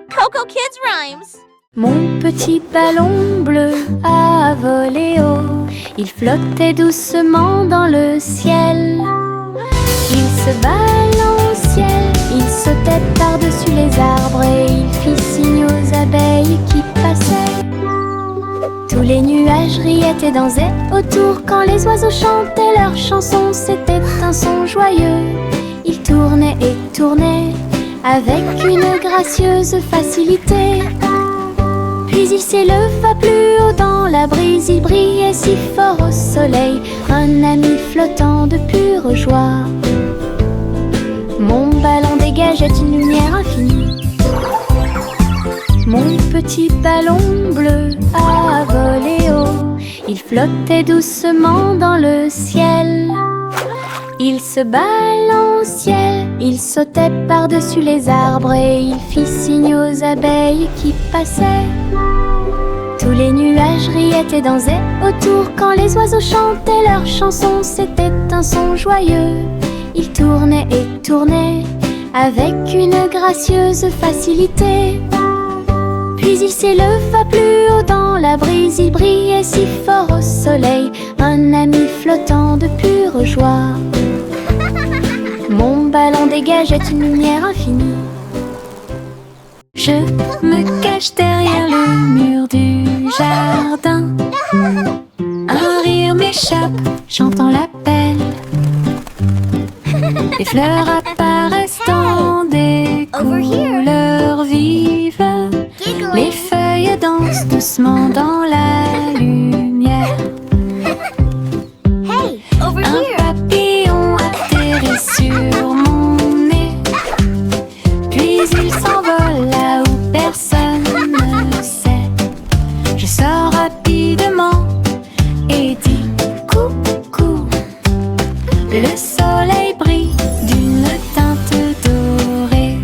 Coco Kids Rhymes. Mon petit ballon bleu a volé haut. Il flottait doucement dans le ciel. Il se balançait, il sautait par-dessus les arbres et il fit signe aux abeilles qui passaient. Tous les nuages riaient et dansaient autour quand les oiseaux chantaient leurs chansons. C'était un son joyeux. Il tournait et tournait avec une gracieuse facilité. Puis il s'éleva plus haut dans la brise. Il brillait si fort au soleil, un ami flottant de pure joie. Mon ballon dégageait une lumière infinie. Mon petit ballon bleu a volé haut. Il flottait doucement dans le ciel. Il se balançait, il sautait par-dessus les arbres et il fit signe aux abeilles qui passaient. Tous les nuages riaient et dansaient autour quand les oiseaux chantaient leurs chansons. C'était un son joyeux. Il tournait et tournait avec une gracieuse facilité. Puis il s'éleva plus haut dans la brise. Il brillait si fort au soleil, un ami flottant de pure joie. Mon ballon dégageait une lumière infinie. Je me cache derrière le mur du jardin. Un rire m'échappe, j'entends l'appel. Les fleurs apparaissent dans des couleurs vives. Les feuilles dansent doucement dans la lumière. Un papillon atterrit sur mon nez. Puis il s'envole là où personne ne sait. Je sors rapidement et dis coucou. Le soleil brille d'une teinte dorée.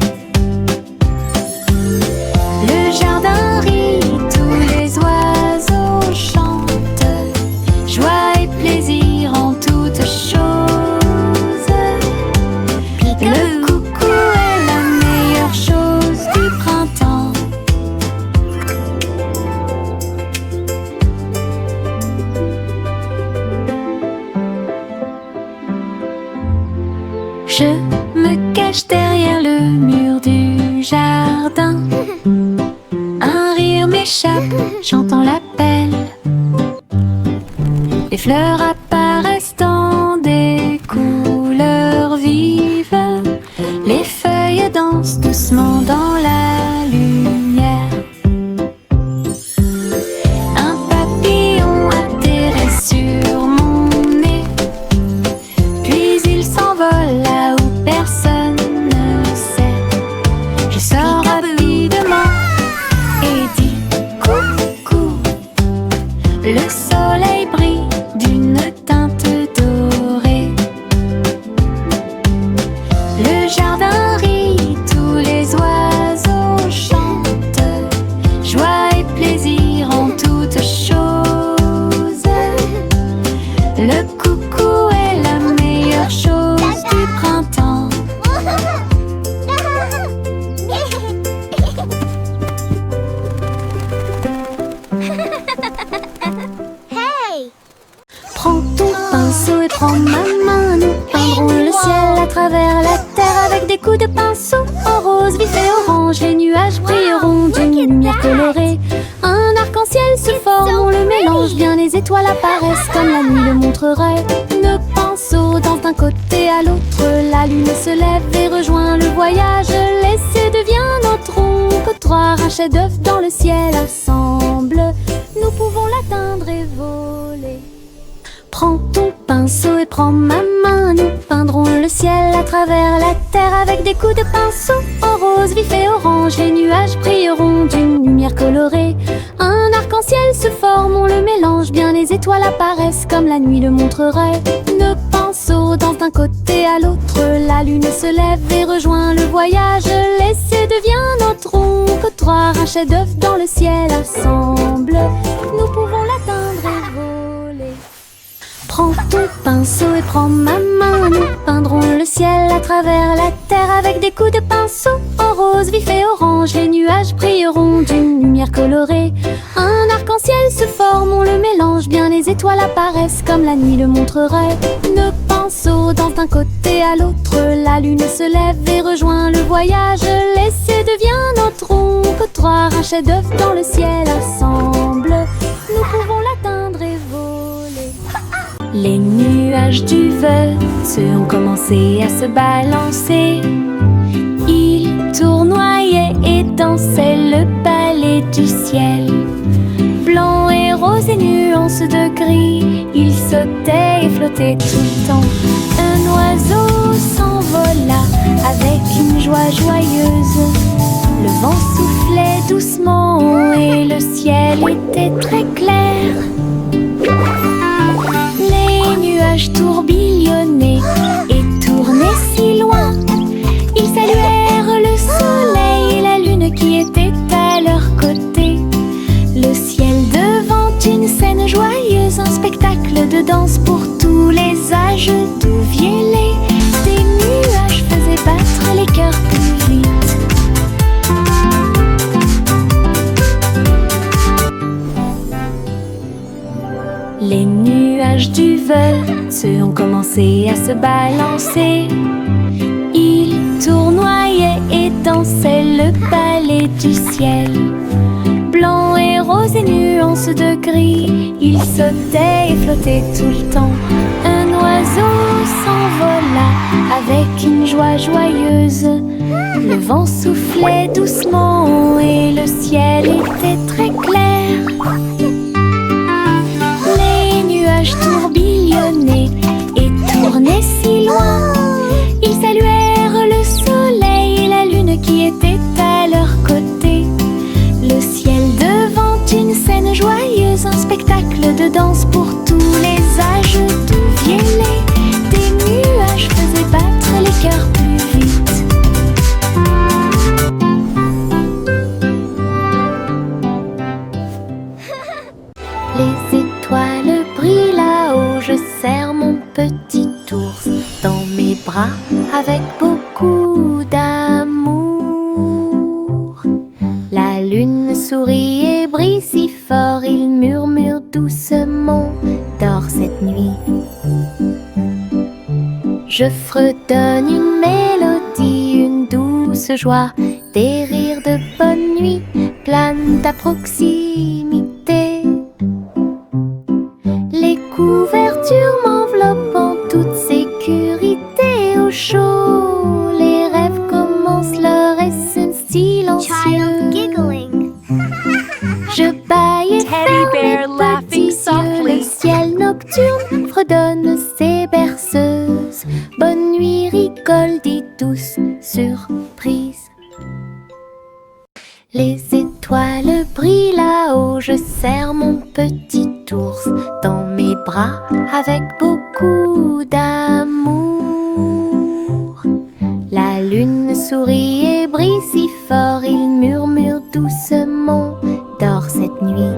Le jardin rit, tous les oiseaux chantent. Joie et plaisir en toutes choses. Le coucou est la meilleure chose du printemps. Je me cache derrière le mur du jardin. Un rire m'échappe, j'entends l'appel. Les fleurs apparaissent dans des couleurs vives. Les feuilles dansent doucement dans la lumière. Un papillon atterrit sur mon nez. Puis il s'envole là où personne ne sait. Je sors rapidement et dis coucou. Le soleil brille d'une teinte dorée. Le jardin rit, tous les oiseaux chantent. Joie et plaisir en toutes choses. Le coucou est la meilleure chose du printemps. Prends ton pinceau et prends ma main. Nous peindrons le ciel à travers la terre avec des coups de pinceau en rose, vif et orange. Les nuages brilleront d'une lumière colorée. Un arc-en-ciel se forme, on le mélange bien. Les étoiles apparaissent comme la nuit le montrerait. Nos pinceaux dansent d'un côté à l'autre. La lune se lève et rejoint le voyage. L'essai devient notre ombre. Trois un chef-d'œuvre dans le ciel ensemble. Nous pouvons l'atteindre et voler. Prends ton pinceau et prends ma main. Nous peindrons le ciel à travers la terre avec des coups de pinceau en rose, vif et orange. Les nuages brilleront d'une lumière colorée. Un arc-en-ciel se forme, on le mélange bien. Les étoiles apparaissent comme la nuit le montrerait. Nos pinceaux dansent d'un côté à l'autre. La lune se lève et rejoint le voyage. L'essai devient notre ombre. Trois un chef-d'œuvre dans le ciel ensemble. Nous pouvons l'atteindre et voler. Prends ton pinceau et prends ma main. Nous peindrons le ciel à travers la terre avec des coups de pinceau en rose, rose vif et orange, les nuages brilleront d'une lumière colorée. Un arc-en-ciel se forme, on le mélange bien, les étoiles apparaissent comme la nuit le montrerait. Nos pinceaux dansent d'un côté à l'autre, la lune se lève et rejoint le voyage. L'essai devient notre trottoir, un chef-d'œuvre dans le ciel ensemble. Nous pouvons l'atteindre et voler. Les nuages du Veuf ont commencé à se balancer. Ils tournoyaient et dansaient le ballet du ciel. Blanc et rose et nuances de gris, ils sautaient et flottaient tout le temps. Un oiseau s'envola avec une joie joyeuse. Le vent soufflait doucement et le ciel était très clair. Les nuages tourbillonnaient et tournaient si loin. Ils saluèrent le soleil et la lune qui était à leur côté. Le ciel devant une scène joyeuse, un spectacle de danse pour tous les âges. D'où viennent des nuages faisaient battre les cœurs plus vite. Les nuages du Veuf ont commencé à se balancer. Ils tournoyaient et dansaient le ballet du ciel. Blanc et rose et nuances de gris, ils sautaient et flottaient tout le temps. Un oiseau s'envola avec une joie joyeuse. Le vent soufflait doucement et le ciel était très clair. Les nuages tourbillonnaient et tournaient si loin. Ils saluèrent le soleil et la lune qui était à leur côté. Le ciel devant une scène joyeuse, un spectacle de danse pour tous les âges. D'où viennent des nuages faisaient battre les cœurs plus vite. Les étoiles brillent là-haut, je serre mon petit ours dans mes bras avec beaucoup d'amour. La lune sourit et brille si fort, il murmure doucement, dors cette nuit. Je fredonne une mélodie, une douce joie, des rires de bonne nuit planent à proximité. Les couvertures m'enveloppent en toute sécurité au chaud. Les rêves commencent leur essai silencieux. Je bâille et ferme mes petits yeux. Le ciel nocturne fredonne ses berceuses. Bonne nuit, rigole, dit douce surprise. Les étoiles brillent là-haut, je serre mon petit ours dans mes bras avec beaucoup d'amour. La lune sourit et brille si fort, il murmure doucement, dors cette nuit.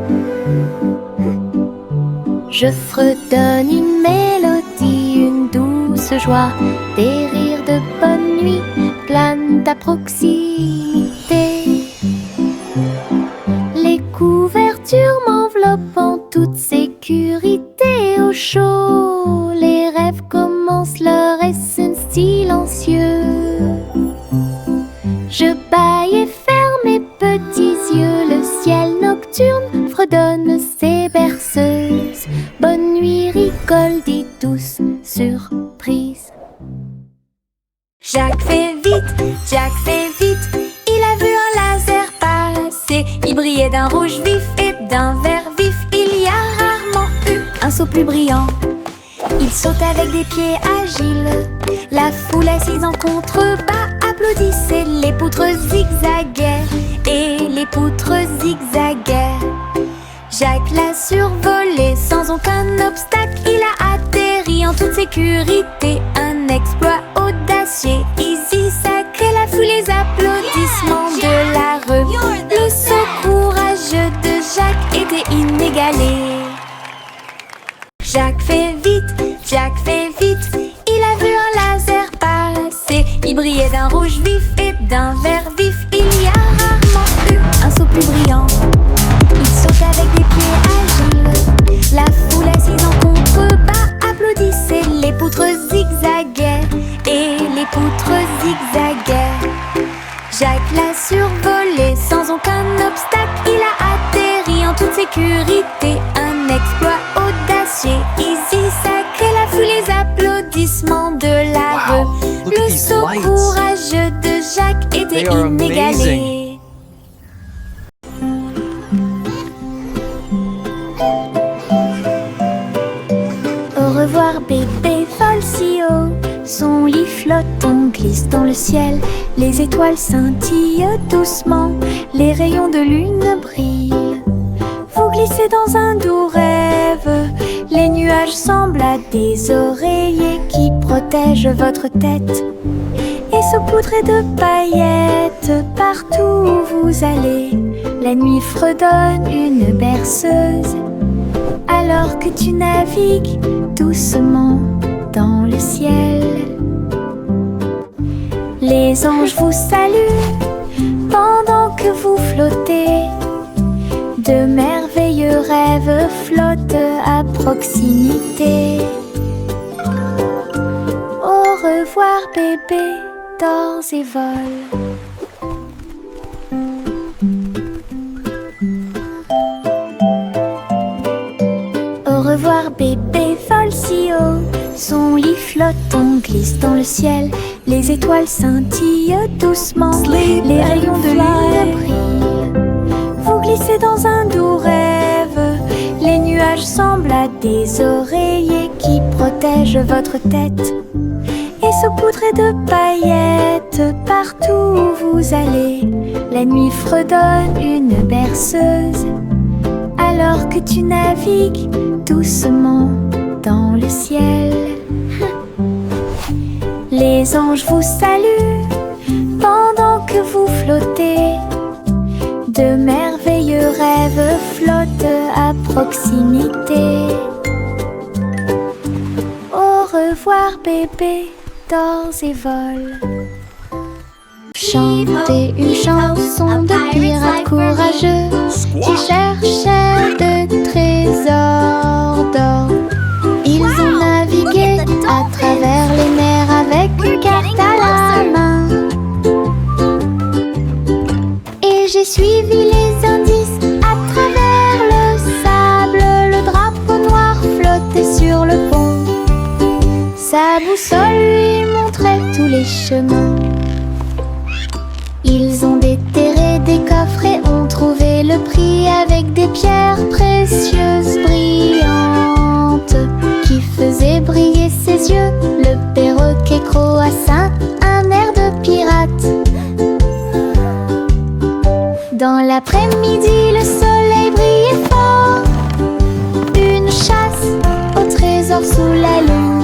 Je fredonne une mélodie, une douce joie, des rires de bonne nuit planent à proximité. Les couvertures m'enveloppent en toute sécurité au chaud. Les rêves commencent leur essai silencieux. Je bâille et ferme mes petits yeux. Le ciel nocturne fredonne ses berceuses. Bonne nuit, rigole, dit douce surprise. Jack fait vite, Jack fait vite. Il a vu un laser passer. Il brillait d'un rouge vif et d'un vert vif. Il y a rarement eu un saut plus brillant. Il saute avec des pieds agiles. La foule assise en contrebas applaudissait. Les poutres zigzaguaient et les poutres zigzaguaient. Jack l'a survolé sans aucun obstacle. Il a atterri en toute sécurité. Un exploit audacieux, easy, sacré. La foule, les applaudissements de la rue. Le saut courageux de Jack était inégalé. Jack fait vite, Jack fait vite. Il a vu un laser passer. Il brillait Et d'un rouge vif et d'un vert vif, il y a rarement eu un saut plus brillant. Il saute avec des pieds agiles. La foule assise en contrebas applaudissait. Les poutres zigzaguaient et les poutres zigzaguaient. Jacques l'a survolé sans aucun obstacle. Il a atterri en toute sécurité. Un exploit audacieux, easy, sacré. La foule, les applaudissements de la rue. Le saut courageux de Jacques était inégalé. Au revoir bébé, vole si haut. Son lit flotte, on glisse dans le ciel. Les étoiles scintillent doucement. Les rayons de lune brillent. Vous glissez dans un doux rêve. Les nuages semblent à des oreillers qui protègent votre tête. Et saupoudrés de paillettes partout où vous allez. La nuit fredonne une berceuse alors que tu navigues doucement dans le ciel. Les anges vous saluent pendant que vous flottez. De merveilleux rêves flottent à proximité. Au revoir bébé, dors et vole. Au revoir bébé, vole si haut. Son lit flotte, on glisse dans le ciel. Les étoiles scintillent doucement. Les rayons de lune brillent. Vous glissez dans un doux rêve. Les nuages semblent à des oreillers qui protègent votre tête. Et saupoudrés de paillettes partout où vous allez. La nuit fredonne une berceuse alors que tu navigues doucement dans le ciel. Les anges vous saluent pendant que vous flottez. De merveilleux rêves flottent à proximité. Au revoir bébé, dors et vole. Chantez une chanson de pirates courageux qui cherchaient de trésors d'or. Ils ont navigué à travers les mers avec une carte à la main. Et j'ai suivi les indices à travers le sable. Le drapeau noir flottait sur le pont. Sa boussole lui montrait tous les chemins. Ils ont déterré des coffres et ont trouvé le prix avec des pierres précieuses brillantes qui faisaient briller ses yeux. Le perroquet croassa un air de pirate. Dans l'après-midi, le soleil brillait fort. Une chasse au trésor sous la lune.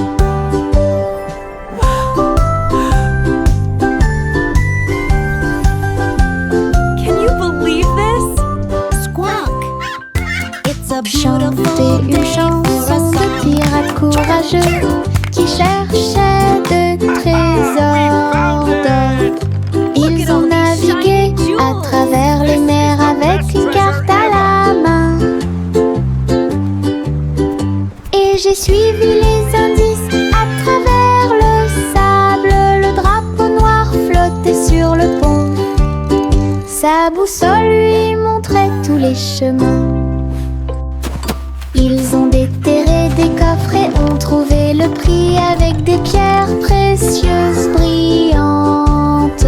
Chantez une chanson de pirates courageux qui cherchaient de trésors d'or. Ils ont navigué à travers les mers avec une carte à la main. Et j'ai suivi les indices à travers le sable. Le drapeau noir flottait sur le pont. Sa boussole lui montrait tous les chemins. Ils ont déterré des coffres et ont trouvé le prix avec des pierres précieuses brillantes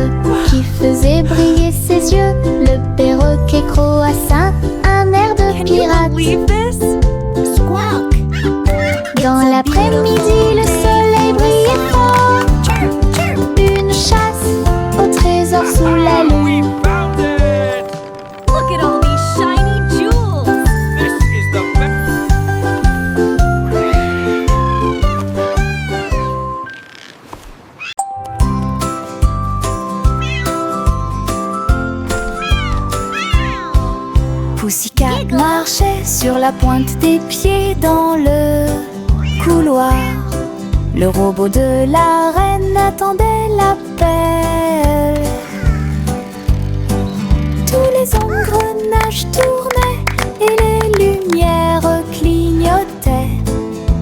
qui faisaient briller ses yeux. Le perroquet croassa un air de pirate. Dans l'après-midi, le soleil brillait fort. Une chasse au trésor sous la lune. Pussycat marchait sur la pointe des pieds dans le couloir. Le robot de la reine attendait l'appel. Tous les engrenages tournaient et les lumières clignotaient.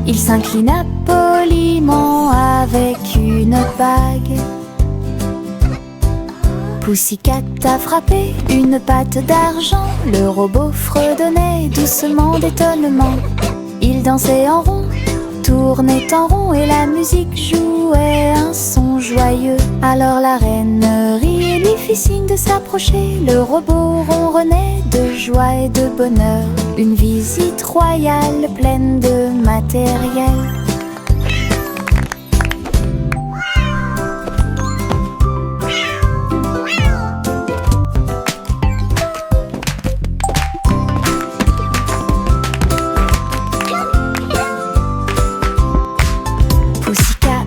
Il s'inclina poliment avec une bague. Pussycat a frappé une patte d'argent. Le robot fredonnait doucement d'étonnement. Il dansait en rond, tournait en rond et la musique jouait un son joyeux. Alors la reine rit et lui fit signe de s'approcher. Le robot ronronnait de joie et de bonheur. Une visite royale pleine de matériel.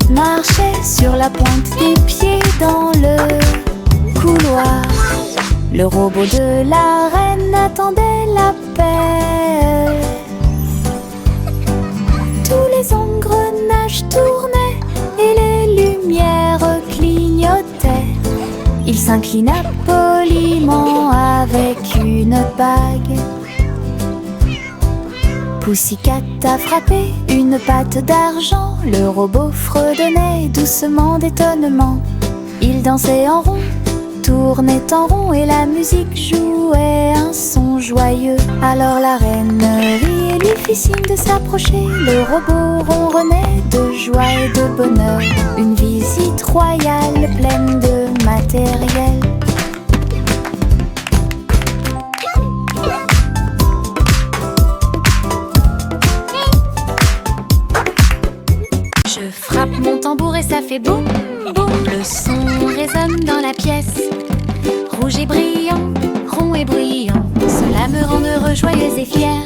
Marchait sur la pointe des pieds dans le couloir. Le robot de la reine attendait l'appel. Tous les engrenages tournaient et les lumières clignotaient. Il s'inclina poliment avec une bague. Pussycat a frappé une patte d'argent. Le robot fredonnait doucement d'étonnement. Il dansait en rond, tournait en rond et la musique jouait un son joyeux. Alors la reine rit et lui fit signe de s'approcher. Le robot ronronnait de joie et de bonheur. Une visite royale pleine de matériel. Je frappe mon tambour et ça fait boum, boum. Le son résonne dans la pièce. Rouge et brillant, rond et bruyant, cela me rend heureux, joyeux et fier.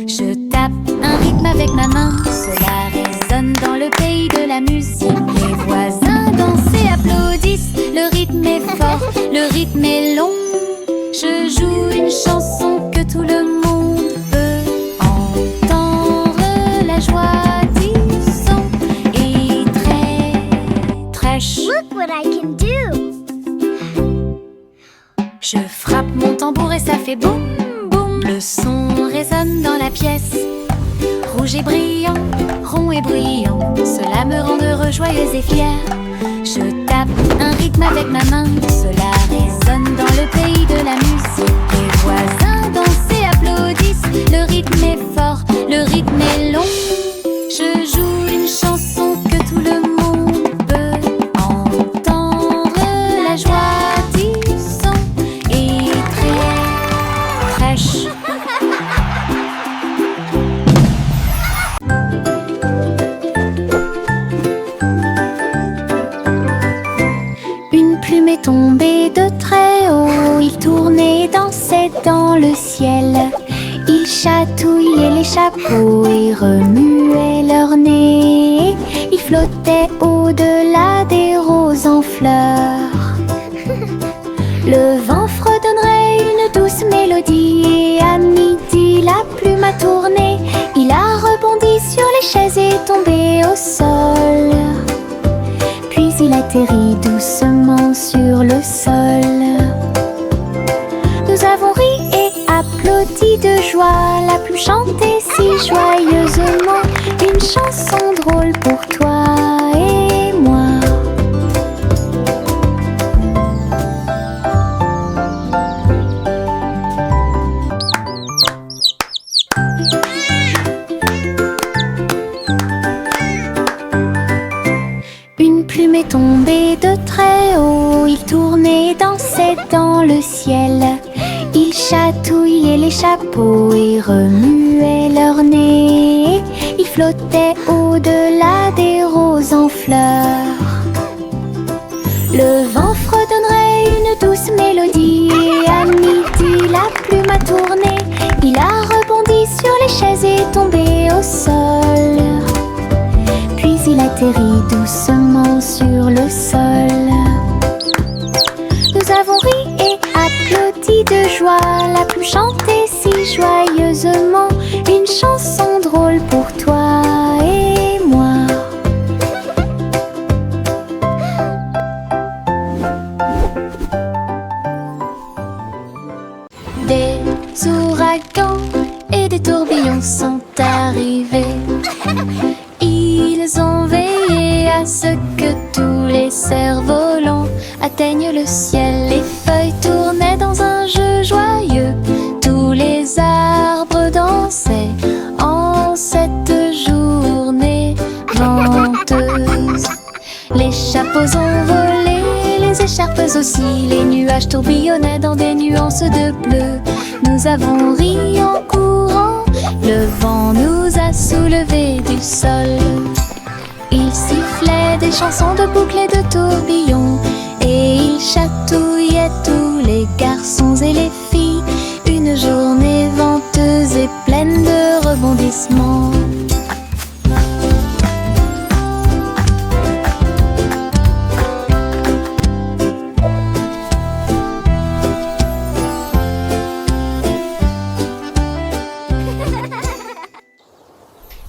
Je tape un rythme avec ma main, cela résonne dans le pays de la musique. Les voisins dansent et applaudissent, le rythme est fort, le rythme est long. Je joue une chanson que tout le monde peut entendre. La joie du son est très, très chou. Look what I can do. Je frappe mon tambour et ça fait boum, boum. Le son résonne dans la pièce. Rouge et brillant, rond et bruyant, cela me rend heureux, joyeux et fier. Je tape un rythme avec ma main, cela résonne dans le pays de la musique. Les voisins dansent et applaudissent, le rythme est fort, le rythme est long. Je joue une chanson que tout le monde peut entendre. La joie du son est très, très chou. Une plume est tombée de très haut, il tournait et dansait dans le ciel. Il chatouillait les chapeaux et remuait leur nez. Il flottait au-delà des roses en fleurs. Le vent fredonnerait une douce mélodie et à midi la plume a tourné. Il a rebondi sur les chaises et est tombé au sol. Puis il atterrit doucement sur le sol. Nous avons ri et applaudi de joie. La plume chantait si joyeusement une chanson drôle pour toi et moi. Une plume est tombée de très haut, il tournait et dansait dans le ciel. Il chatouillait les chapeaux et remuait leur nez. Il flottait au-delà des roses en fleurs. Le vent fredonnerait une douce mélodie et à midi la plume a tourné. Il a rebondi sur les chaises et est tombé au sol. Puis il atterrit doucement sur le sol. Nous avons ri et applaudi de joie. La plume chantait si joyeusement une chanson drôle pour toi et moi. ouragans et des tourbillons sont arrivés. Ils ont veillé à ce que tous les cerfs-volants atteignent le ciel. Les feuilles tournaient dans un jeu joyeux, tous les arbres dansaient en cette journée venteuse. Les chapeaux ont volé, les écharpes aussi, les nuages tourbillonnaient dans des nuances de bleu. Nous avons ri en courant, le vent nous a soulevés du sol. Il sifflait des chansons de boucles et de tourbillons, et il chatouillait tous les garçons et les filles. Une journée venteuse et pleine de rebondissements.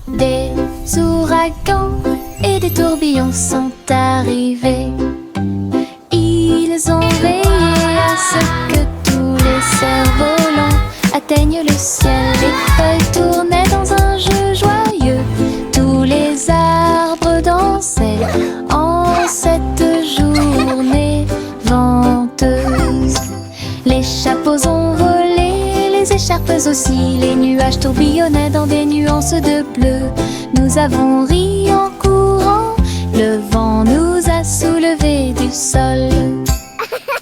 Des ouragans et des tourbillons sont arrivés. Ils ont veillé à ce que tous les cerfs-volants atteignent le ciel. Les feuilles tournaient dans un jeu joyeux, tous les arbres dansaient en cette journée venteuse. Les chapeaux ont volé, les écharpes aussi, les nuages tourbillonnaient dans des nuances de bleu. Nous avons ri en courant, le vent nous a soulevés du sol.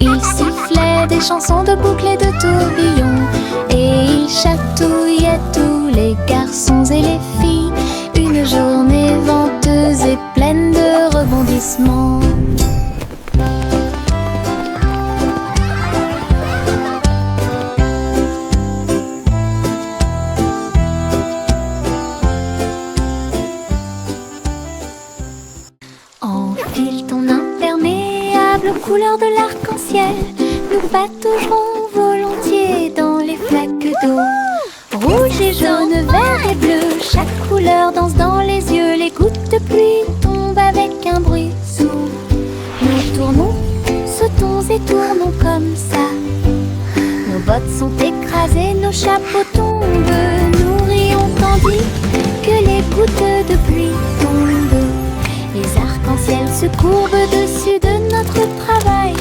Il sifflait des chansons de boucles et de tourbillons, et il chatouillait tous les garçons et les filles. Une journée venteuse et pleine de rebondissements. Enfile ton imperméable aux couleurs de l'arc-en-ciel. Nous pataugerons volontiers dans les flaques d'eau. Rouge et jaune, vert et bleu, chaque couleur danse dans les yeux. Les gouttes de pluie tombent avec un bruit sourd. Nous tournons, sautons et tournons comme ça. Nos bottes sont écrasées, nos chapeaux tombent. Nous rions tandis que les gouttes de pluie tombent. Les arcs-en-ciel se courbent dessus de notre travail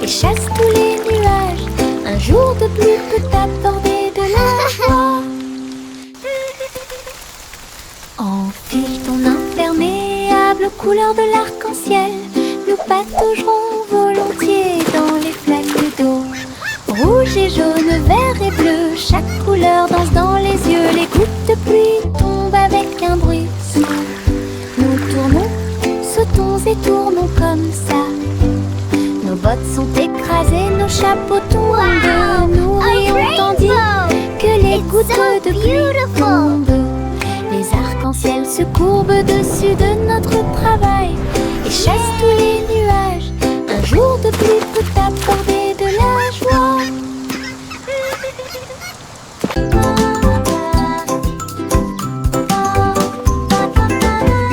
et chassent tous les nuages. Un jour de pluie peut apporter de la joie. Enfile ton imperméable aux couleurs de l'arc-en-ciel. Nous pataugerons volontiers dans les flaques d'eau. Rouge et jaune, vert et bleu, chaque couleur danse dans les yeux. Les gouttes de pluie tombent avec un bruit sourd. Nous tournons, sautons et tournons comme ça. Nos bottes sont écrasées, nos chapeaux tombent. Nous rions tandis que les gouttes de pluie tombent. Les arcs-en-ciel se courbent dessus de notre travail et chassent tous les nuages. Un jour de pluie peut apporter de la joie.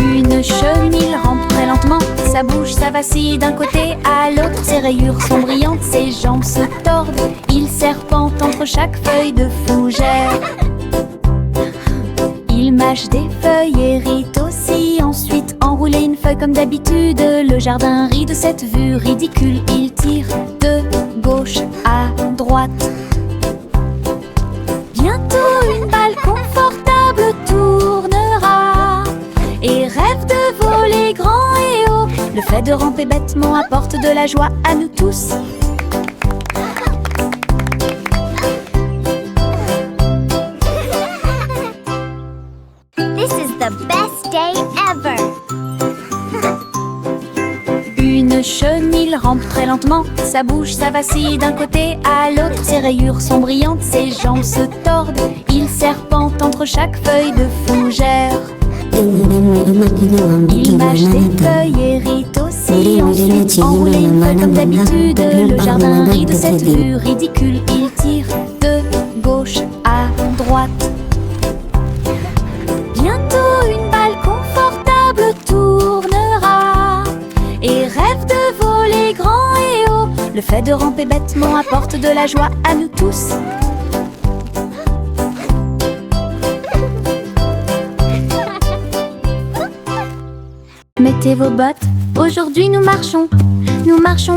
Une chenille rampe très lentement, sa bouche, ça vacille d'un côté à l'autre. Ses rayures sont brillantes, ses jambes se tordent. Il serpente entre chaque feuille de fougère. Il mâche des feuilles et rit aussi. Ensuite, enrouler une feuille comme d'habitude. Le jardin rit de cette vue ridicule. Il tire de gauche à droite. Bientôt une balle confortable tournera et rêve de voler grand et haut. Le fait de ramper bêtement apporte de la joie à nous tous. This is the best day ever. Une chenille rampe très lentement, sa bouche, ça vacille d'un côté à l'autre. Ses rayures sont brillantes, ses jambes se tordent. Il serpente entre chaque feuille de fougère. Il mâche des feuilles et rit aussi. Ensuite, enrouler une feuille comme d'habitude. Le jardin rit de cette vue ridicule. Il tire de gauche à droite. Bientôt une balle confortable tournera et rêve de voler grand et haut. Le fait de ramper bêtement apporte de la joie à nous tous. Mettez vos bottes, aujourd'hui nous marchons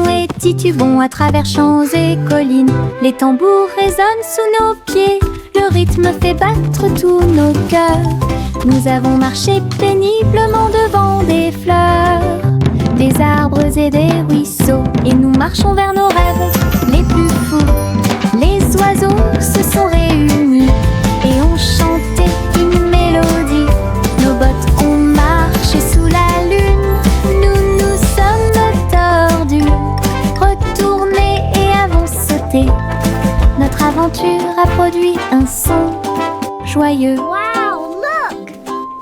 et titubons à travers champs et collines. Les tambours résonnent sous nos pieds, le rythme fait battre tous nos cœurs. Nous avons marché péniblement devant des fleurs, des arbres et des ruisseaux, et nous marchons vers nos rêves les plus fous. Les oiseaux se sont réunis et ont chanté une mélodie. Nos bottes ont marché sous la lune, nous nous sommes tordus, retournés et avons sauté. Notre aventure a produit un son joyeux. Wow, look!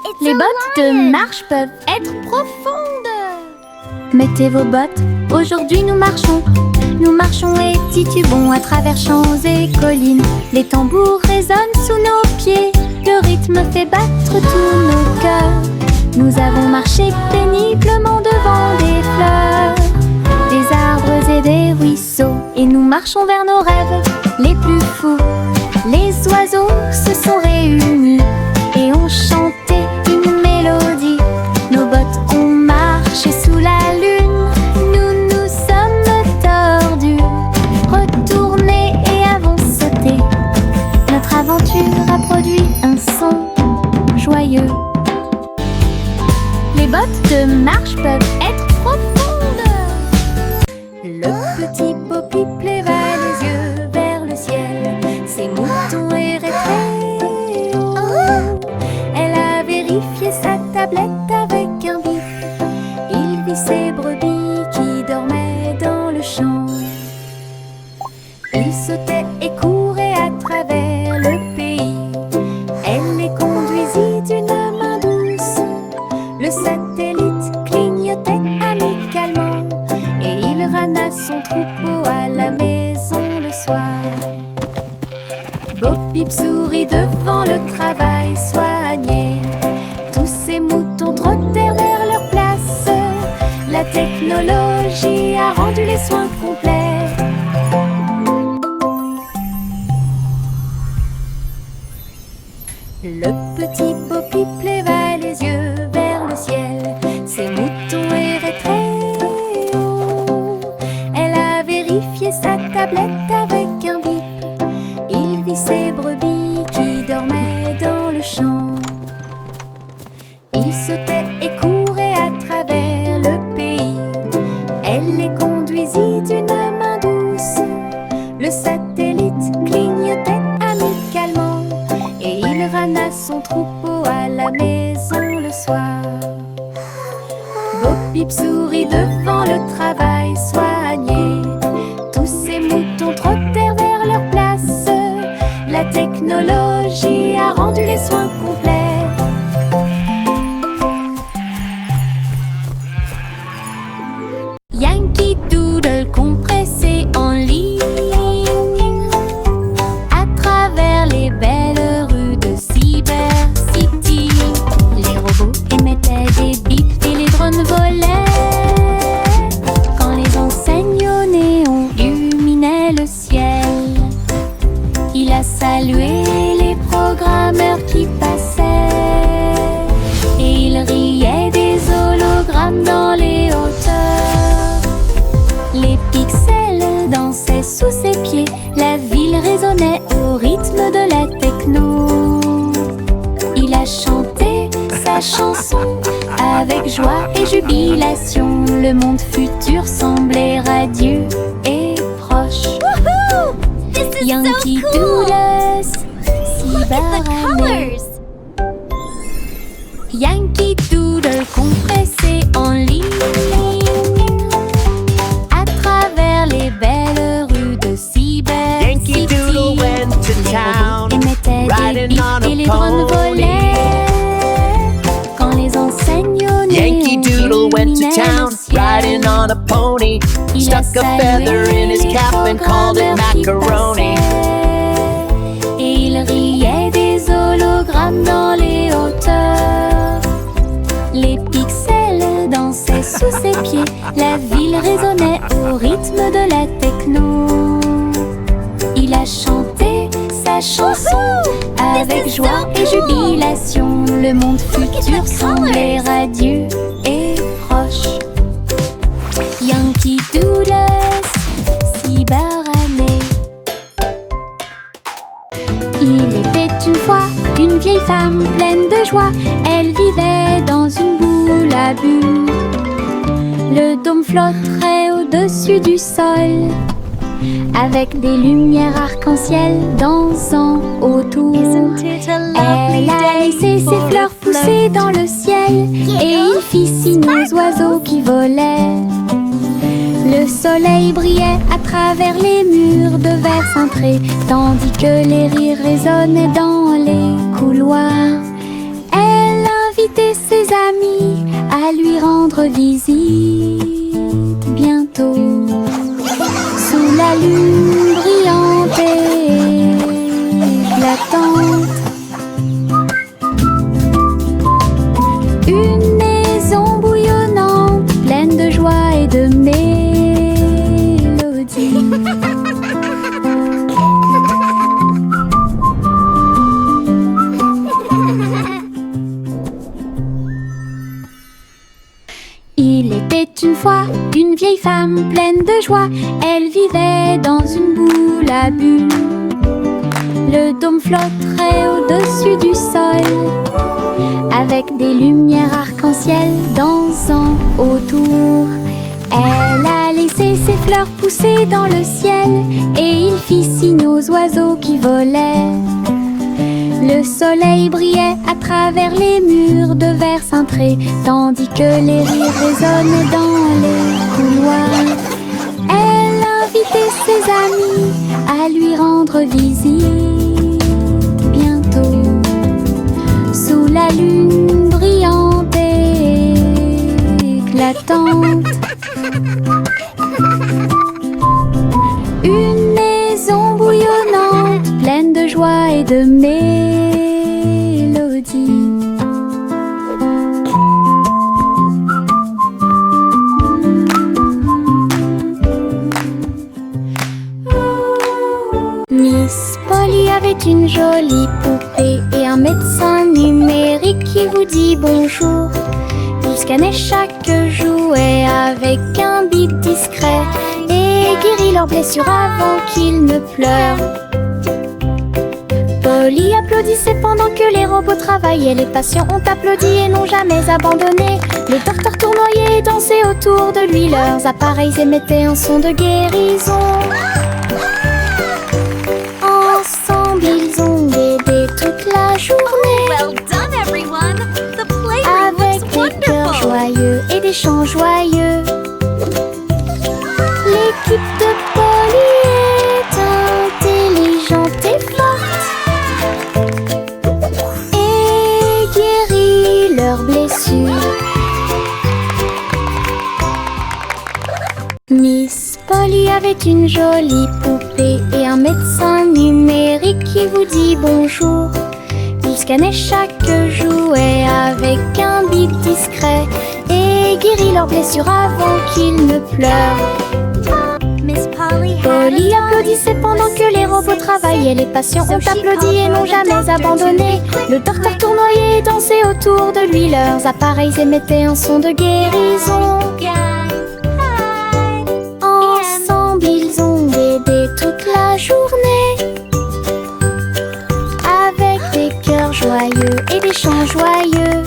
It's Les a bottes lion. de marche peuvent être profondes. Mettez vos bottes, aujourd'hui nous marchons et titubons à travers champs et collines. Les tambours résonnent sous nos pieds, le rythme fait battre tous nos cœurs. Nous avons marché péniblement devant des fleurs, des arbres et des ruisseaux, et nous marchons vers nos rêves les plus fous. Les oiseaux se sont réunis et ont chanté une mélodie. Nos bottes ont marché sous la lune, nous nous sommes tordus, retournés et avons sauté. Notre aventure a produit un son joyeux. Les bottes de marche peuvent être profondes. Le petit Poppy leva les yeux vers le ciel. Ses moutons erraient très haut. Elle a vérifié sa tablette avec un bip. Il vit ses brebis qui dormaient dans le champ. Il sautait et courait à travers le pays. Elle les conduisit d'une main douce. Le satellite clignotait amicalement et il ramena son troupeau à la maison le soir. Bo-Peep sourit devant le travail soigné. Tous ces moutons trottèrent vers leur place. La technologie a rendu les soins complets. Le petit Bo-Peep leva les yeux vers le ciel. Ses moutons erraient très haut. Elle a vérifié sa tablette avec un bip. Il vit ses brebis qui dormaient dans le champ. Il sautait et courait à travers le pays. Elle les conduisit d'une main douce. Le satellite clignotait amicalement et il ramena son troupeau à la maison le soir. Bo-Peep sourit devant le travail soigné. Tous ces moutons trottèrent vers leur place. La technologie a rendu les soins complets. Yankee Doodle compressé en ligne à travers les belles rues de Cyber City. Les robots émettaient des bips et les drones volaient quand les enseignes au néon illuminaient le ciel. Il a salué les programmeurs qui passaient et il riait des hologrammes dans les hauteurs. Les pixels dansaient sous ses pieds, la ville résonnait au rythme de la techno. Il a chanté sa chanson avec joie et jubilation. Le monde futur semblait radieux et proche. Woohoo! This is Yankee so cool! Doodles, Look at the colors! Yankee Doodle compressé en ligne à travers les belles rues de Cyber Yankee City. Doodle went to Les town, robots émettaient des riding bips on a et les drones pony. volaient quand les enseignes au Yankee néon Doodle went to illuminaient town, le ciel. riding on a pony. Il a Stuck a salué feather in his les cap and called it programmeurs qui macaroni. passaient. Et il riait des hologrammes dans les hauteurs. Les pixels dansaient sous ses pieds. La ville résonnait au rythme de la techno. Il a chanté sa chanson avec This is joie so et cool. jubilation. Le monde Look at futur the semblait colors. radieux et proche. poche. Yankee Doodle, cyberannée. Il était une fois une vieille femme pleine de joie. Elle vivait dans une boule à bulles. Le dôme flotterait au-dessus du sol, avec des lumières arc-en-ciel dansant autour. Elle a laissé ses fleurs pousser dans le ciel, et il fit signe aux oiseaux qui volaient. Le soleil brillait à travers les murs de verre cintré, tandis que les rires résonnaient dans les couloirs. Elle invitait ses amis à lui rendre visite bientôt, sous la lune brillante et éclatante. Une maison bouillonnante, pleine de joie et de mélodie. Il était une fois une vieille femme pleine de joie. Elle vivait dans une boule à bulles. Le dôme flotterait au-dessus du sol, avec des lumières arc-en-ciel dansant autour. Elle a laissé ses fleurs pousser dans le ciel, et il fit signe aux oiseaux qui volaient. Le soleil brillait à travers les murs de verre cintré, tandis que les rires résonnaient dans les couloirs. Elle invitait ses amis à lui rendre visite bientôt, sous la lune brillante et éclatante. Une maison bouillonnante, pleine de joie et de mélodie. Miss Polly avait une jolie poupée et un médecin numérique qui vous dit bonjour. Il scannait chaque jouet avec un bip discret et guérit leurs blessures avant qu'ils ne pleurent. Polly applaudissait pendant que les robots travaillaient. Les patients ont applaudi et n'ont jamais abandonné. Les docteurs tournoyaient et dansaient autour de lui. Leurs appareils émettaient un son de guérison. Ensemble, ils ont aidé toute la journée. Well done, everyone. The playroom Avec looks des cœurs wonderful. joyeux et des chants joyeux. L'équipe de Polly est intelligente et forte et guérit leurs blessures. Miss Polly avait une jolie poupée et un médecin numérique qui vous dit bonjour. Il scannait chaque jouet avec un bip discret et guérit leurs blessures avant qu'ils ne pleurent. Miss Polly had Polly a applaudissait pendant que les robots travaillaient. Les patients ont applaudi et n'ont jamais abandonné. Le docteur tournoyait et dansait autour de lui. Leurs appareils émettaient un son de guérison. Ensemble, ils ont aidé toute la journée. Avec des cœurs joyeux et des chants joyeux.